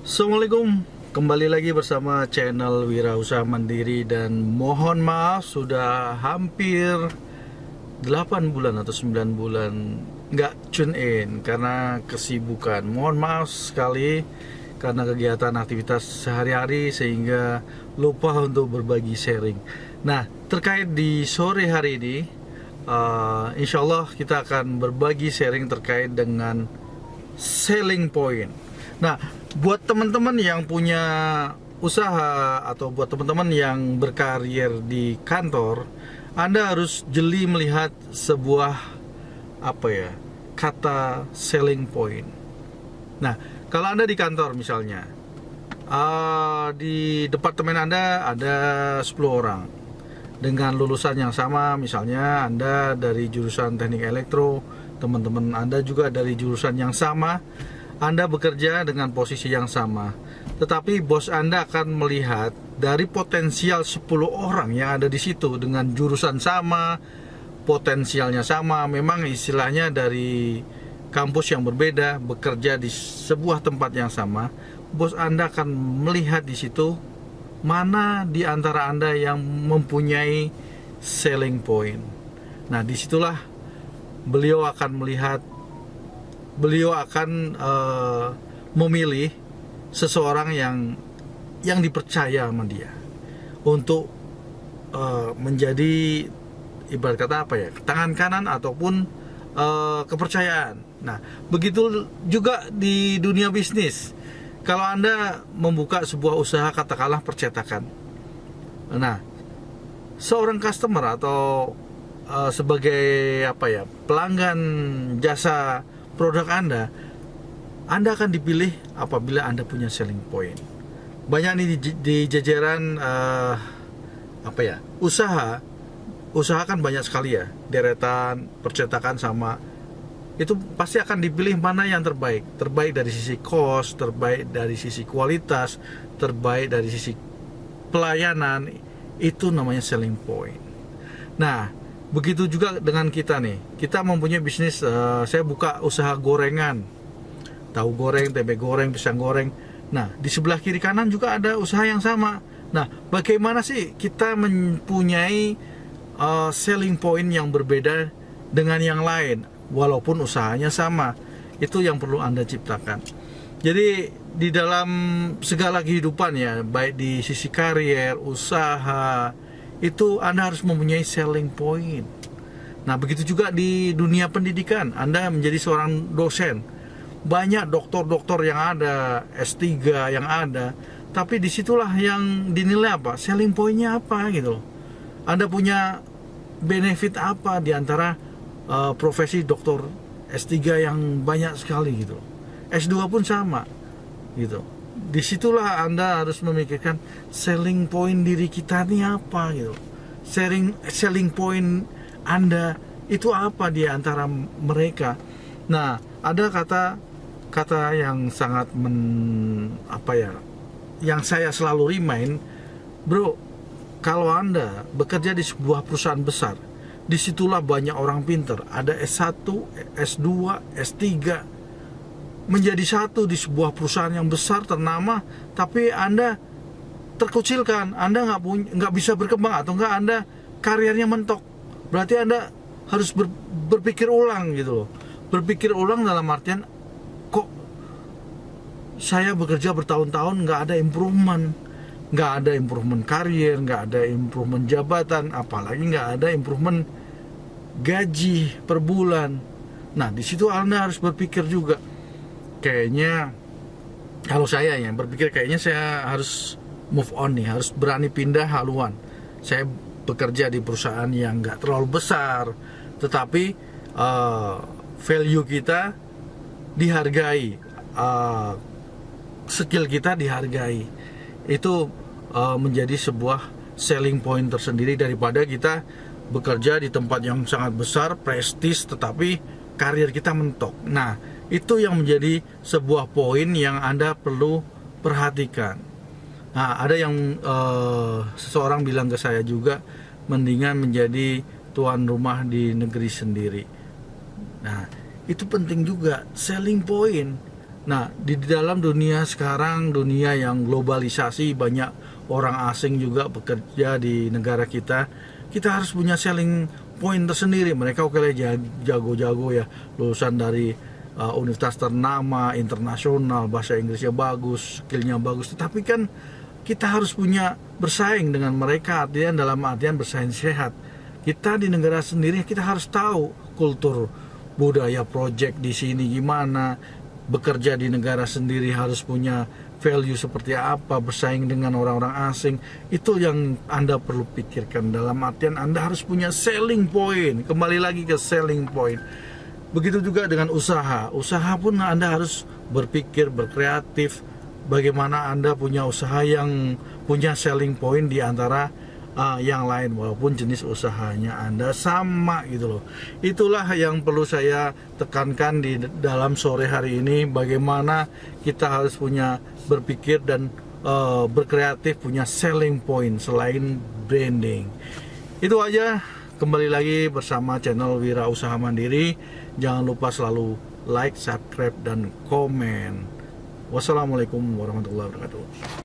Assalamualaikum, kembali lagi bersama channel Wirausaha Mandiri. Dan mohon maaf sudah hampir 8 bulan atau 9 bulan nggak tune in karena kesibukan. Mohon maaf sekali karena kegiatan aktivitas sehari-hari sehingga lupa untuk berbagi sharing. Nah, terkait di sore hari ini, insya Allah kita akan berbagi sharing terkait dengan selling point. Nah, buat teman-teman yang punya usaha atau buat teman-teman yang berkarir di kantor, Anda harus jeli melihat sebuah kata selling point. Nah, kalau Anda di kantor misalnya, di departemen Anda ada 10 orang dengan lulusan yang sama. Misalnya Anda dari jurusan teknik elektro, teman-teman Anda juga dari jurusan yang sama, Anda bekerja dengan posisi yang sama, tetapi bos Anda akan melihat dari potensial 10 orang yang ada di situ dengan jurusan sama, potensialnya sama, memang istilahnya dari kampus yang berbeda, bekerja di sebuah tempat yang sama. Bos Anda akan melihat di situ mana di antara Anda yang mempunyai selling point. Nah, disitulah beliau akan memilih seseorang yang dipercaya sama dia untuk menjadi ibarat kata tangan kanan ataupun kepercayaan. Nah, begitu juga di dunia bisnis. Kalau Anda membuka sebuah usaha katakanlah percetakan, nah, seorang customer atau sebagai pelanggan jasa produk Anda akan dipilih apabila Anda punya selling point. Banyak nih di jajaran usaha kan banyak sekali ya, deretan percetakan sama itu pasti akan dipilih mana yang terbaik dari sisi cost, terbaik dari sisi kualitas, terbaik dari sisi pelayanan. Itu namanya selling point. Nah, begitu juga dengan kita nih. Kita mempunyai bisnis, saya buka usaha gorengan, tahu goreng, tempe goreng, pisang goreng. Nah, di sebelah kiri kanan juga ada usaha yang sama. Nah, bagaimana sih kita mempunyai selling point yang berbeda dengan yang lain walaupun usahanya sama? Itu yang perlu Anda ciptakan. Jadi di dalam segala kehidupan ya, baik di sisi karier, usaha, itu Anda harus mempunyai selling point. Nah, begitu juga di dunia pendidikan. Anda menjadi seorang dosen, banyak doktor-doktor yang ada, S3 yang ada, tapi disitulah yang dinilai selling pointnya gitu. Anda punya benefit apa di antara profesi doktor S3 yang banyak sekali gitu. S2 pun sama gitu. Disitulah Anda harus memikirkan selling point diri kita ini apa gitu. Selling point Anda itu apa di antara mereka. Nah, ada kata yang sangat yang saya selalu remind, bro, kalau Anda bekerja di sebuah perusahaan besar, disitulah banyak orang pintar, ada S1, S2, S3, menjadi satu di sebuah perusahaan yang besar ternama, tapi Anda terkucilkan, Anda nggak bisa berkembang, atau enggak Anda karirnya mentok. Berarti Anda harus berpikir ulang gitu loh. Berpikir ulang dalam artian, kok saya bekerja bertahun-tahun nggak ada improvement, karir, nggak ada improvement jabatan, apalagi nggak ada improvement gaji per bulan. Nah, di situ Anda harus berpikir juga, kayaknya kalau saya berpikir kayaknya saya harus move on nih, harus berani pindah haluan. Saya bekerja di perusahaan yang nggak terlalu besar, tetapi value kita dihargai, skill kita dihargai. Itu menjadi sebuah selling point tersendiri daripada kita bekerja di tempat yang sangat besar, prestis, tetapi karir kita mentok. Nah, itu yang menjadi sebuah poin yang Anda perlu perhatikan. Nah, ada yang seseorang bilang ke saya juga, mendingan menjadi tuan rumah di negeri sendiri. Nah, itu penting juga, selling point. Nah, di dalam dunia sekarang, dunia yang globalisasi, banyak orang asing juga bekerja di negara kita. Kita harus punya selling point tersendiri. Mereka oke lah jago-jago ya, lulusan dari universitas ternama, internasional, bahasa Inggrisnya bagus, skillnya bagus. Tetapi kan kita harus punya bersaing dengan mereka, artinya dalam artian bersaing sehat. Kita di negara sendiri, kita harus tahu kultur budaya project di sini gimana, bekerja di negara sendiri harus punya value seperti apa, bersaing dengan orang-orang asing. Itu yang Anda perlu pikirkan, dalam artian Anda harus punya selling point. Kembali lagi ke selling point. Begitu juga dengan usaha. Usaha pun Anda harus berpikir, berkreatif, bagaimana Anda punya usaha yang punya selling point di antara yang lain, walaupun jenis usahanya Anda sama gitu loh. Itulah yang perlu saya tekankan di dalam sore hari ini, bagaimana kita harus punya berpikir dan berkreatif, punya selling point selain branding. Itu aja, kembali lagi bersama channel Wira Usaha Mandiri. Jangan lupa selalu like, subscribe, dan komen. Wassalamualaikum warahmatullahi wabarakatuh.